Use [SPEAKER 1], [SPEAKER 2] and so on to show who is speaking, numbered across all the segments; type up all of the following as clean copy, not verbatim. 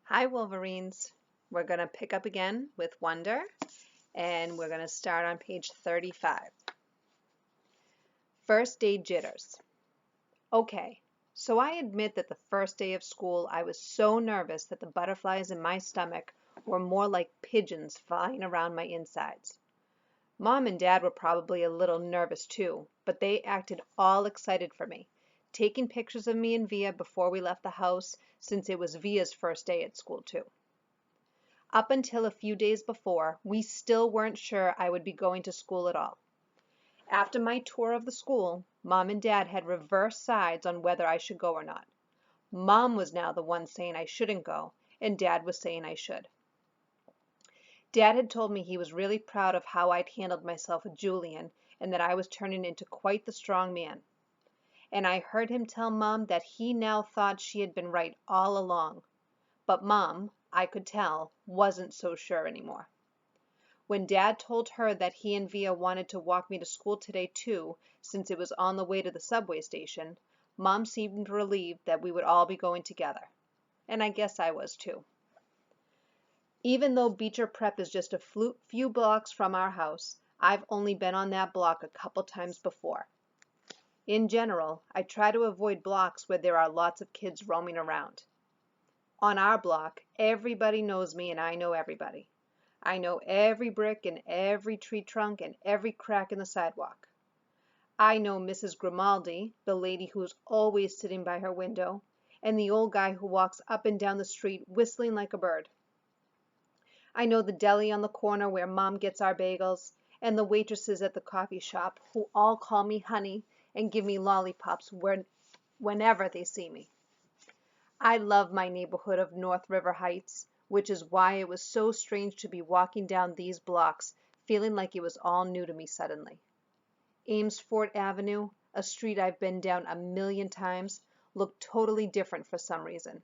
[SPEAKER 1] Hi, Wolverines. We're going to pick up again with Wonder, and we're going to start on page 35. First day jitters. Okay, so I admit that the first day of school I was so nervous that the butterflies in my stomach were more like pigeons flying around my insides. Mom and Dad were probably a little nervous too, but they acted all excited for me, taking pictures of me and Via before we left the house since it was Via's first day at school too. Up until a few days before, we still weren't sure I would be going to school at all. After my tour of the school, Mom and Dad had reversed sides on whether I should go or not. Mom was now the one saying I shouldn't go, and Dad was saying I should. Dad had told me he was really proud of how I'd handled myself with Julian and that I was turning into quite the strong man. And I heard him tell Mom that he now thought she had been right all along. But Mom, I could tell, wasn't so sure anymore. When Dad told her that he and Via wanted to walk me to school today too, since it was on the way to the subway station, Mom seemed relieved that we would all be going together. And I guess I was too. Even though Beecher Prep is just a few blocks from our house, I've only been on that block a couple times before. In general, I try to avoid blocks where there are lots of kids roaming around. On our block, everybody knows me and I know everybody. I know every brick and every tree trunk and every crack in the sidewalk. I know Mrs. Grimaldi, the lady who's always sitting by her window, and the old guy who walks up and down the street whistling like a bird. I know the deli on the corner where Mom gets our bagels, and the waitresses at the coffee shop who all call me honey and give me lollipops whenever they see me. I love my neighborhood of North River Heights, which is why it was so strange to be walking down these blocks, feeling like it was all new to me suddenly. Amesfort Avenue, a street I've been down a million times, looked totally different for some reason.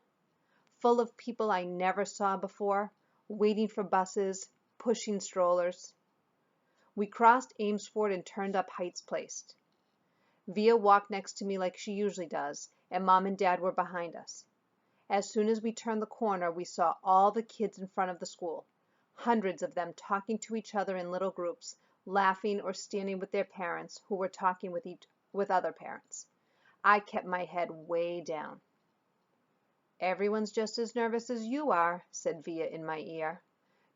[SPEAKER 1] Full of people I never saw before, waiting for buses, pushing strollers. We crossed Amesfort and turned up Heights Place. Via walked next to me like she usually does, and Mom and Dad were behind us. As soon as we turned the corner, we saw all the kids in front of the school, hundreds of them talking to each other in little groups, laughing or standing with their parents who were talking with other parents. I kept my head way down. Everyone's just as nervous as you are, said Via in my ear.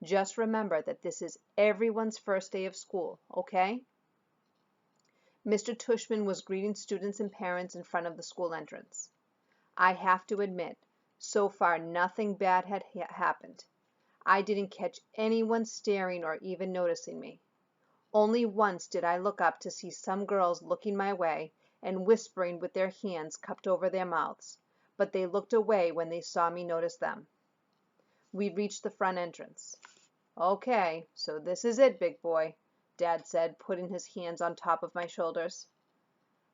[SPEAKER 1] Just remember that this is everyone's first day of school, okay? Mr. Tushman was greeting students and parents in front of the school entrance. I have to admit, so far nothing bad had happened. I didn't catch anyone staring or even noticing me. Only once did I look up to see some girls looking my way and whispering with their hands cupped over their mouths, but they looked away when they saw me notice them. We reached the front entrance. Okay, so this is it, big boy, Dad said, putting his hands on top of my shoulders.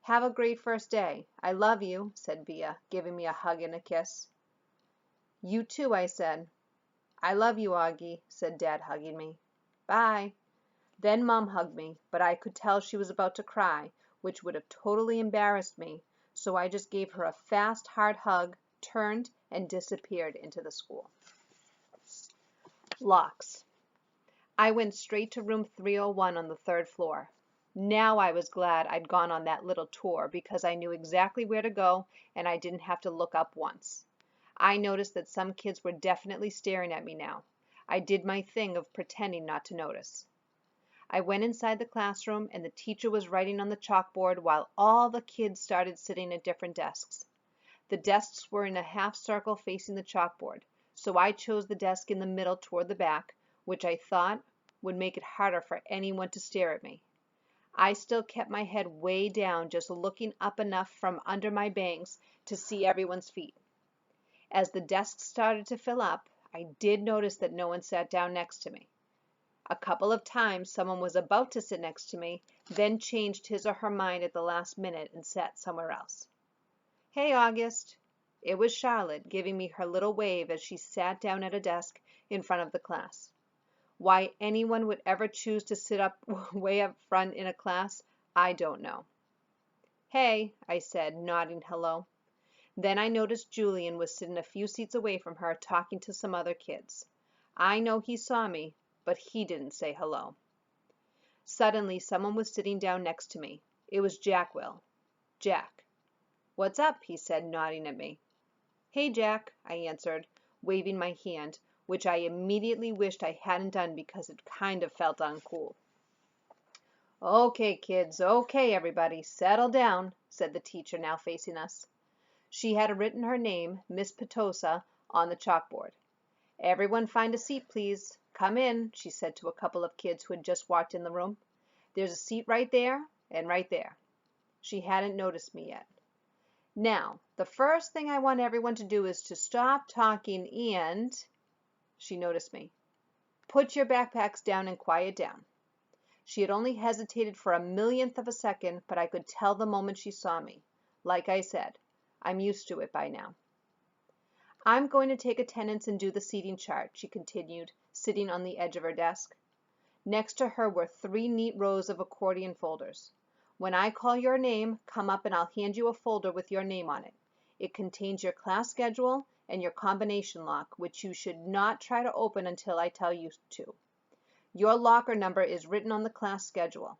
[SPEAKER 1] Have a great first day. I love you, said Via, giving me a hug and a kiss. You too, I said. I love you, Augie, said Dad, hugging me. Bye. Then Mom hugged me, but I could tell she was about to cry, which would have totally embarrassed me, so I just gave her a fast, hard hug, turned, and disappeared into the school. Locks. I went straight to room 301 on the third floor. Now I was glad I'd gone on that little tour because I knew exactly where to go and I didn't have to look up once. I noticed that some kids were definitely staring at me now. I did my thing of pretending not to notice. I went inside the classroom and the teacher was writing on the chalkboard while all the kids started sitting at different desks. The desks were in a half circle facing the chalkboard, so I chose the desk in the middle toward the back, which I thought would make it harder for anyone to stare at me. I still kept my head way down, just looking up enough from under my bangs to see everyone's feet. As the desks started to fill up, I did notice that no one sat down next to me. A couple of times someone was about to sit next to me, then changed his or her mind at the last minute and sat somewhere else. Hey, August. It was Charlotte, giving me her little wave as she sat down at a desk in front of the class. Why anyone would ever choose to sit up way up front in a class, I don't know. Hey, I said, nodding hello. Then I noticed Julian was sitting a few seats away from her talking to some other kids. I know he saw me, but he didn't say hello. Suddenly, someone was sitting down next to me. It was Jack. "What's up?" he said, nodding at me. "Hey, Jack," I answered, waving my hand, which I immediately wished I hadn't done because it kind of felt uncool. "Okay, kids, okay, everybody, settle down," said the teacher, now facing us. She had written her name, Miss Pitocin, on the chalkboard. "Everyone find a seat, please. Come in," she said to a couple of kids who had just walked in the room. "There's a seat right there and right there." She hadn't noticed me yet. "Now, the first thing I want everyone to do is to stop talking and," she noticed me, "put your backpacks down and quiet down." She had only hesitated for a millionth of a second, but I could tell the moment she saw me. Like I said, I'm used to it by now. "I'm going to take attendance and do the seating chart," she continued, sitting on the edge of her desk. Next to her were 3 neat rows of accordion folders. "When I call your name, come up and I'll hand you a folder with your name on it. It contains your class schedule and your combination lock, which you should not try to open until I tell you to. Your locker number is written on the class schedule.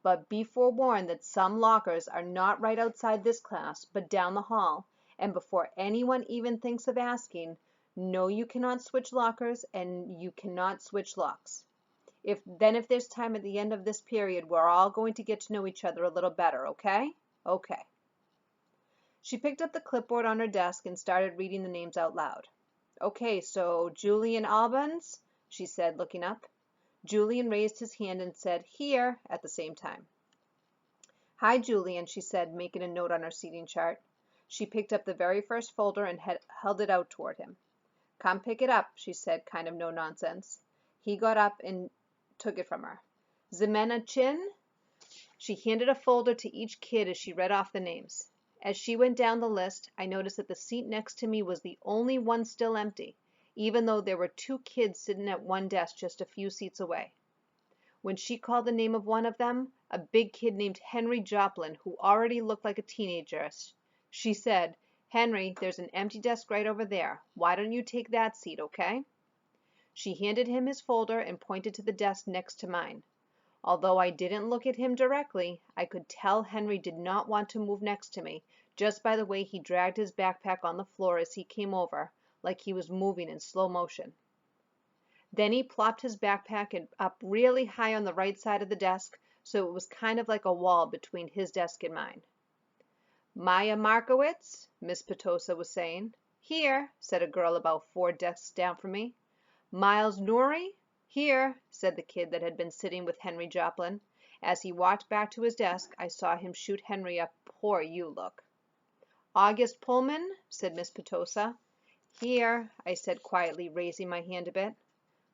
[SPEAKER 1] But be forewarned that some lockers are not right outside this class, but down the hall, and before anyone even thinks of asking, no, you cannot switch lockers and you cannot switch locks. If there's time at the end of this period, we're all going to get to know each other a little better, okay? Okay." She picked up the clipboard on her desk and started reading the names out loud. "Okay, so Julian Albans," she said, looking up. Julian raised his hand and said, "Here," at the same time. "Hi, Julian," she said, making a note on her seating chart. She picked up the very first folder and held it out toward him. "Come pick it up," she said, kind of no nonsense. He got up and took it from her. "Zimena Chin?" She handed a folder to each kid as she read off the names. As she went down the list, I noticed that the seat next to me was the only one still empty, even though there were 2 kids sitting at one desk just a few seats away. When she called the name of one of them, a big kid named Henry Joplin, who already looked like a teenager, she said, "Henry, there's an empty desk right over there. Why don't you take that seat, okay?" She handed him his folder and pointed to the desk next to mine. Although I didn't look at him directly, I could tell Henry did not want to move next to me, just by the way he dragged his backpack on the floor as he came over, like he was moving in slow motion. Then he plopped his backpack up really high on the right side of the desk, so it was kind of like a wall between his desk and mine. "Maya Markowitz," Miss Pitocin was saying. "Here," said a girl about 4 desks down from me. "Miles Nouri?" "Here," said the kid that had been sitting with Henry Joplin. As he walked back to his desk, I saw him shoot Henry a "poor you" look. "August Pullman?" said Miss Pitocin. "Here," I said quietly, raising my hand a bit.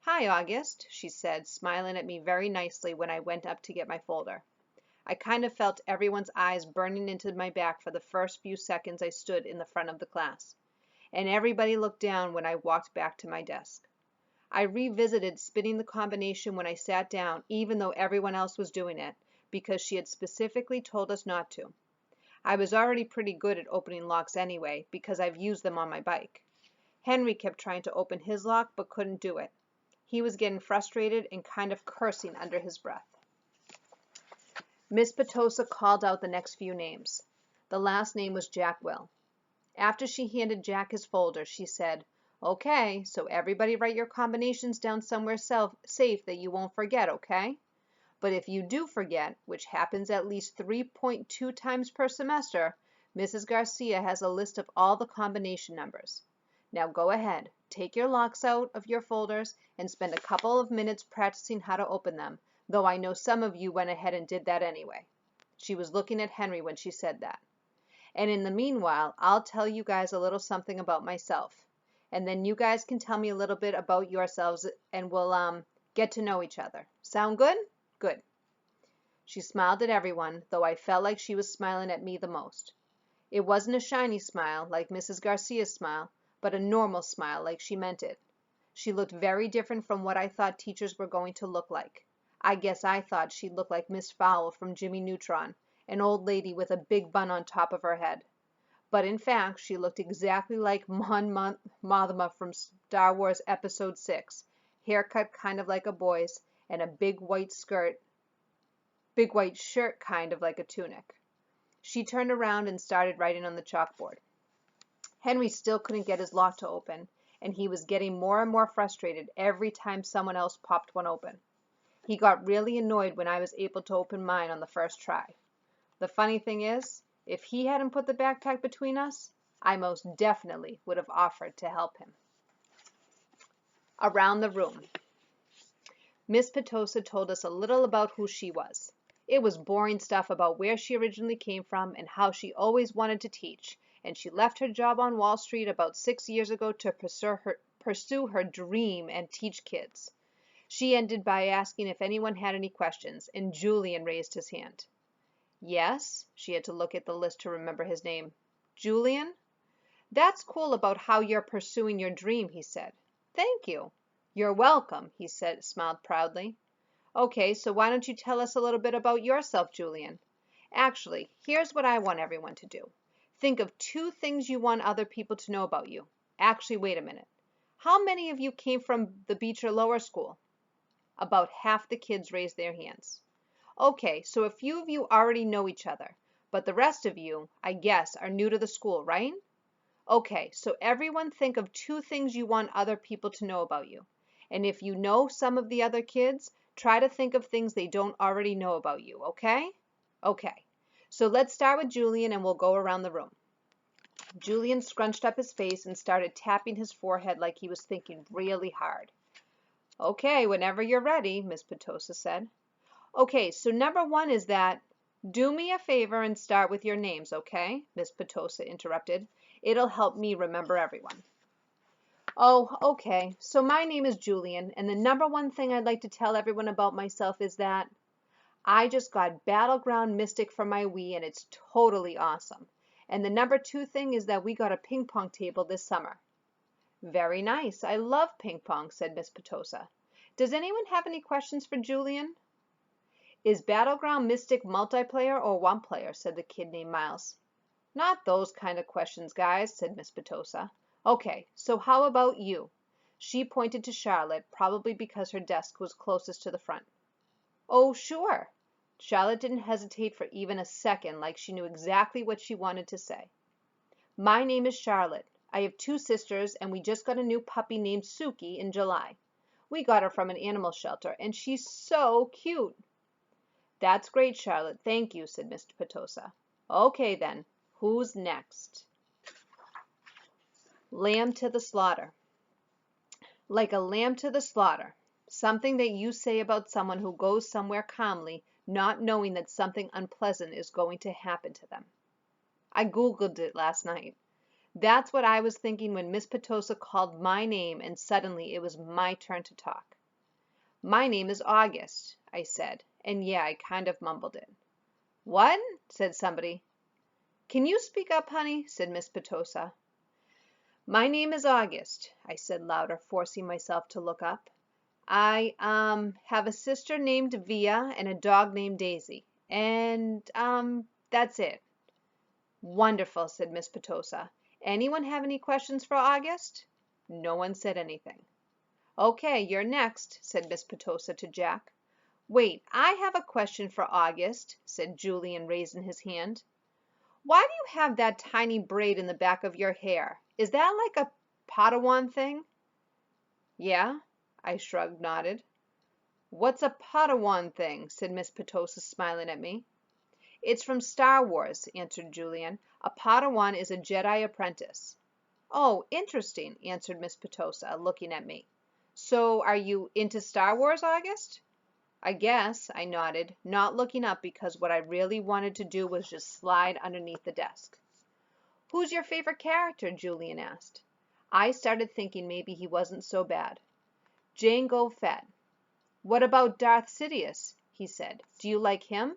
[SPEAKER 1] "Hi, August," she said, smiling at me very nicely when I went up to get my folder. I kind of felt everyone's eyes burning into my back for the first few seconds I stood in the front of the class, and everybody looked down when I walked back to my desk. I revisited spinning the combination when I sat down, even though everyone else was doing it, because she had specifically told us not to. I was already pretty good at opening locks anyway, because I've used them on my bike. Henry kept trying to open his lock, but couldn't do it. He was getting frustrated and kind of cursing under his breath. Miss Pitocin called out the next few names. The last name was Jackwell. After she handed Jack his folder, she said, "Okay, so everybody write your combinations down somewhere safe that you won't forget, okay? But if you do forget, which happens at least 3.2 times per semester, Mrs. Garcia has a list of all the combination numbers. Now go ahead, take your locks out of your folders and spend a couple of minutes practicing how to open them, though I know some of you went ahead and did that anyway." She was looking at Henry when she said that. "And in the meanwhile, I'll tell you guys a little something about myself. And then you guys can tell me a little bit about yourselves and we'll get to know each other. Sound good? Good." She smiled at everyone, though I felt like she was smiling at me the most. It wasn't a shiny smile like Mrs. Garcia's smile, but a normal smile like she meant it. She looked very different from what I thought teachers were going to look like. I guess I thought she'd look like Miss Fowl from Jimmy Neutron, an old lady with a big bun on top of her head. But in fact, she looked exactly like Mon Mothma from Star Wars Episode 6, haircut kind of like a boy's, and a big white shirt kind of like a tunic. She turned around and started writing on the chalkboard. Henry still couldn't get his lock to open, and he was getting more and more frustrated every time someone else popped one open. He got really annoyed when I was able to open mine on the first try. The funny thing is, if he hadn't put the backpack between us, I most definitely would have offered to help him. Around the room. Miss Pitocin told us a little about who she was. It was boring stuff about where she originally came from and how she always wanted to teach, and she left her job on Wall Street about 6 years ago to pursue her dream and teach kids. She ended by asking if anyone had any questions, and Julian raised his hand. Yes, she had to look at the list to remember his name. Julian? That's cool about how you're pursuing your dream, he said. Thank you. You're welcome, he said, smiled proudly. Okay, so why don't you tell us a little bit about yourself, Julian? Actually, here's what I want everyone to do. Think of 2 things you want other people to know about you. Actually, wait a minute. How many of you came from the Beecher Lower School? About half the kids raised their hands. Okay, so a few of you already know each other, but the rest of you, I guess, are new to the school, right? Okay, so everyone think of 2 things you want other people to know about you. And if you know some of the other kids, try to think of things they don't already know about you, okay? Okay, so let's start with Julian and we'll go around the room. Julian scrunched up his face and started tapping his forehead like he was thinking really hard. Okay, whenever you're ready, Miss Pitocin said. Okay, so number 1 is that, do me a favor and start with your names, okay? Miss Pitocin interrupted. It'll help me remember everyone. Oh, okay. So my name is Julian, and the number 1 thing I'd like to tell everyone about myself is that I just got Battleground Mystic for my Wii, and it's totally awesome. And the number 2 thing is that we got a ping pong table this summer. Very nice. I love ping pong, said Miss Pitocin. Does anyone have any questions for Julian? Is Battleground Mystic multiplayer or 1 player, said the kid named Miles. Not those kind of questions, guys, said Miss Pitocin. Okay, so how about you? She pointed to Charlotte, probably because her desk was closest to the front. Oh, sure. Charlotte didn't hesitate for even a second, like she knew exactly what she wanted to say. My name is Charlotte. I have 2 sisters, and we just got a new puppy named Suki in July. We got her from an animal shelter, and she's so cute. That's great, Charlotte. Thank you, said Mr. Pitocin. Okay, then. Who's next? Lamb to the slaughter. Like a lamb to the slaughter. Something that you say about someone who goes somewhere calmly, not knowing that something unpleasant is going to happen to them. I Googled it last night. That's what I was thinking when Miss Pitocin called my name and suddenly it was my turn to talk. My name is August, I said, and yeah, I kind of mumbled it. What? Said somebody. Can you speak up, honey? Said Miss Pitocin. My name is August, I said louder, forcing myself to look up. I, have a sister named Via and a dog named Daisy. And, that's it. Wonderful, said Miss Pitocin. Anyone have any questions for August? No one said anything. Okay, you're next, said Miss Pitocin to Jack. Wait, I have a question for August, said Julian, raising his hand. Why do you have that tiny braid in the back of your hair? Is that like a Padawan thing? Yeah, I shrugged, nodded. What's a Padawan thing? Said Miss Pitocin, smiling at me. It's from Star Wars, answered Julian. A Padawan is a Jedi apprentice. Oh, interesting, answered Miss Pitocin, looking at me. So are you into Star Wars, August? I guess, I nodded, not looking up because what I really wanted to do was just slide underneath the desk. Who's your favorite character? Julian asked. I started thinking maybe he wasn't so bad. Jango Fett. What about Darth Sidious? He said. Do you like him?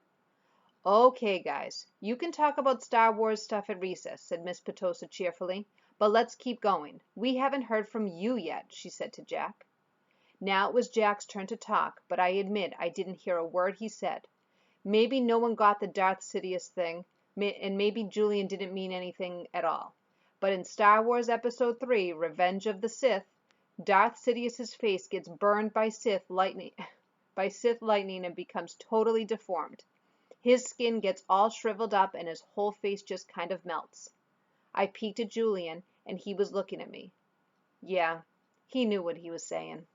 [SPEAKER 1] Okay, guys, you can talk about Star Wars stuff at recess, said Miss Pitocin cheerfully, but let's keep going. We haven't heard from you yet, she said to Jack. Now it was Jack's turn to talk, but I admit I didn't hear a word he said. Maybe no one got the Darth Sidious thing, And maybe Julian didn't mean anything at all. But in Star Wars Episode 3, Revenge of the Sith, Darth Sidious's face gets burned by Sith lightning and becomes totally deformed. His skin gets all shriveled up and his whole face just kind of melts. I peeked at Julian and he was looking at me. Yeah, he knew what he was saying.